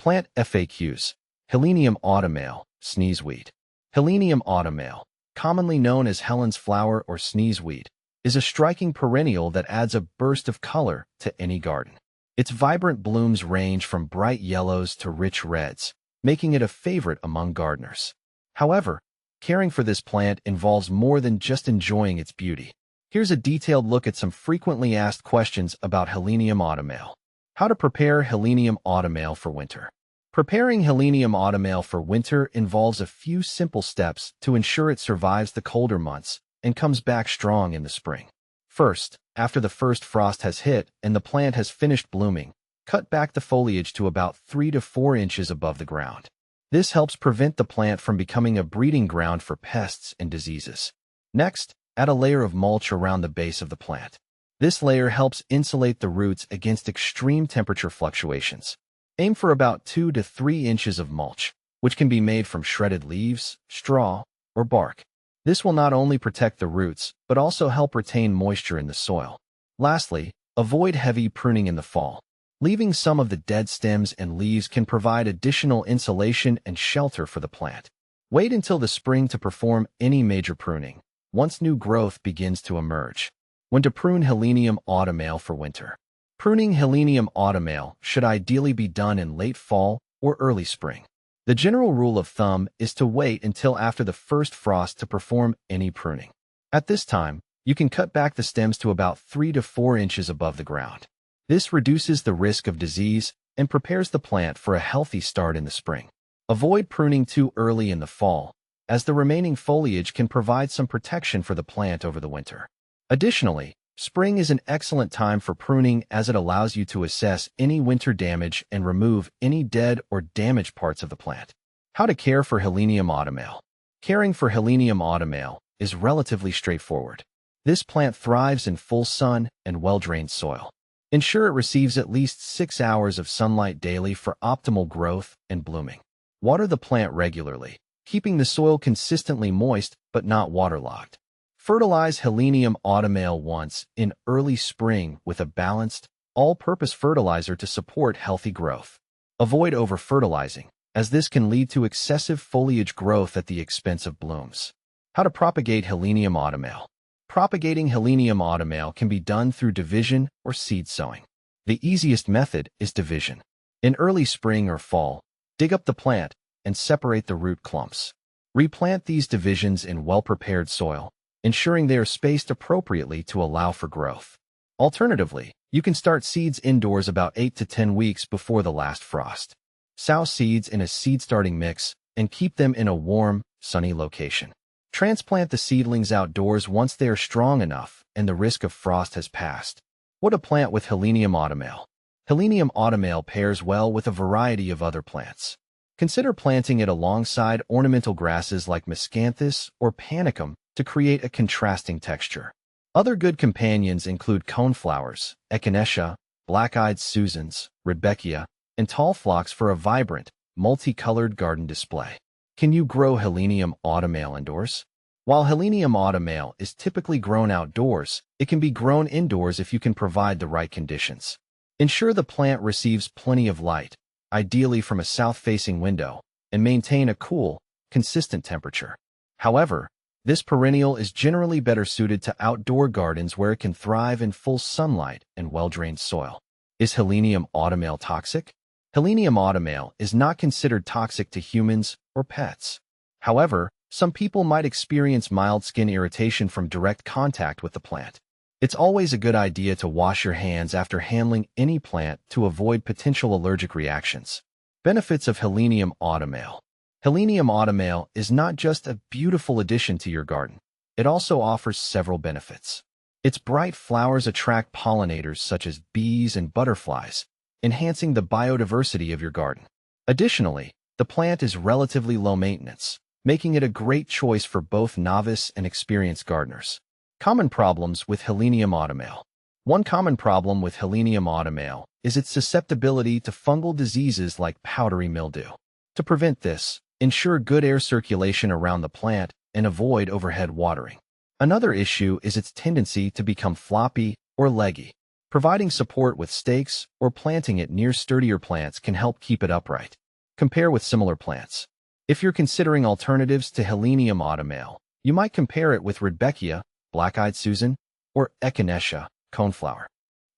Plant FAQs. Helenium autumnale, sneezeweed. Helenium autumnale, commonly known as Helen's flower or sneezeweed, is a striking perennial that adds a burst of color to any garden. Its vibrant blooms range from bright yellows to rich reds, making it a favorite among gardeners. However, caring for this plant involves more than just enjoying its beauty. Here's a detailed look at some frequently asked questions about Helenium autumnale. How to prepare Helenium autumnale for winter. Preparing Helenium autumnale for winter involves a few simple steps to ensure it survives the colder months and comes back strong in the spring. First, after the first frost has hit and the plant has finished blooming, cut back the foliage to about 3 to 4 inches above the ground. This helps prevent the plant from becoming a breeding ground for pests and diseases. Next, add a layer of mulch around the base of the plant. This layer helps insulate the roots against extreme temperature fluctuations. Aim for about 2 to 3 inches of mulch, which can be made from shredded leaves, straw, or bark. This will not only protect the roots, but also help retain moisture in the soil. Lastly, avoid heavy pruning in the fall. Leaving some of the dead stems and leaves can provide additional insulation and shelter for the plant. Wait until the spring to perform any major pruning, once new growth begins to emerge. When to prune Helenium autumnale for winter. Pruning Helenium autumnale should ideally be done in late fall or early spring. The general rule of thumb is to wait until after the first frost to perform any pruning. At this time, you can cut back the stems to about 3 to 4 inches above the ground. This reduces the risk of disease and prepares the plant for a healthy start in the spring. Avoid pruning too early in the fall, as the remaining foliage can provide some protection for the plant over the winter. Additionally, spring is an excellent time for pruning as it allows you to assess any winter damage and remove any dead or damaged parts of the plant. How to care for Helenium autumnale. Caring for Helenium autumnale is relatively straightforward. This plant thrives in full sun and well-drained soil. Ensure it receives at least 6 hours of sunlight daily for optimal growth and blooming. Water the plant regularly, keeping the soil consistently moist but not waterlogged. Fertilize Helenium autumnale once in early spring with a balanced, all-purpose fertilizer to support healthy growth. Avoid over-fertilizing, as this can lead to excessive foliage growth at the expense of blooms. How to propagate Helenium autumnale. Propagating Helenium autumnale can be done through division or seed sowing. The easiest method is division. In early spring or fall, dig up the plant and separate the root clumps. Replant these divisions in well-prepared soil, ensuring they are spaced appropriately to allow for growth. Alternatively, you can start seeds indoors about 8 to 10 weeks before the last frost. Sow seeds in a seed-starting mix and keep them in a warm, sunny location. Transplant the seedlings outdoors once they are strong enough and the risk of frost has passed. What to plant with Helenium autumnale. Helenium autumnale pairs well with a variety of other plants. Consider planting it alongside ornamental grasses like miscanthus or panicum to create a contrasting texture. Other good companions include coneflowers, echinacea, black-eyed Susans, rudbeckia, and tall phlox for a vibrant, multicolored garden display. Can you grow Helenium autumnale indoors? While Helenium autumnale is typically grown outdoors, it can be grown indoors if you can provide the right conditions. Ensure the plant receives plenty of light, ideally from a south-facing window, and maintain a cool, consistent temperature. However, this perennial is generally better suited to outdoor gardens where it can thrive in full sunlight and well-drained soil. Is Helenium autumnale toxic? Helenium autumnale is not considered toxic to humans or pets. However, some people might experience mild skin irritation from direct contact with the plant. It's always a good idea to wash your hands after handling any plant to avoid potential allergic reactions. Benefits of Helenium autumnale. Helenium autumnale is not just a beautiful addition to your garden. It also offers several benefits. Its bright flowers attract pollinators such as bees and butterflies, enhancing the biodiversity of your garden. Additionally, the plant is relatively low maintenance, making it a great choice for both novice and experienced gardeners. Common problems with Helenium autumnale. One common problem with Helenium autumnale is its susceptibility to fungal diseases like powdery mildew. To prevent this, ensure good air circulation around the plant and avoid overhead watering. Another issue is its tendency to become floppy or leggy. Providing support with stakes or planting it near sturdier plants can help keep it upright. Compare with similar plants. If you're considering alternatives to Helenium autumnale, you might compare it with Rudbeckia, black-eyed Susan, or Echinacea, coneflower.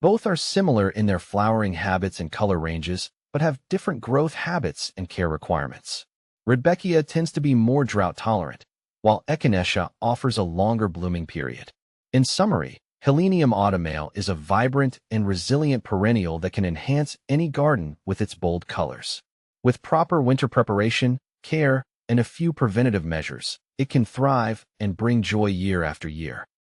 Both are similar in their flowering habits and color ranges, but have different growth habits and care requirements. Rudbeckia tends to be more drought-tolerant, while Echinacea offers a longer blooming period. In summary, Helenium autumnale is a vibrant and resilient perennial that can enhance any garden with its bold colors. With proper winter preparation, care, and a few preventative measures, it can thrive and bring joy year after year.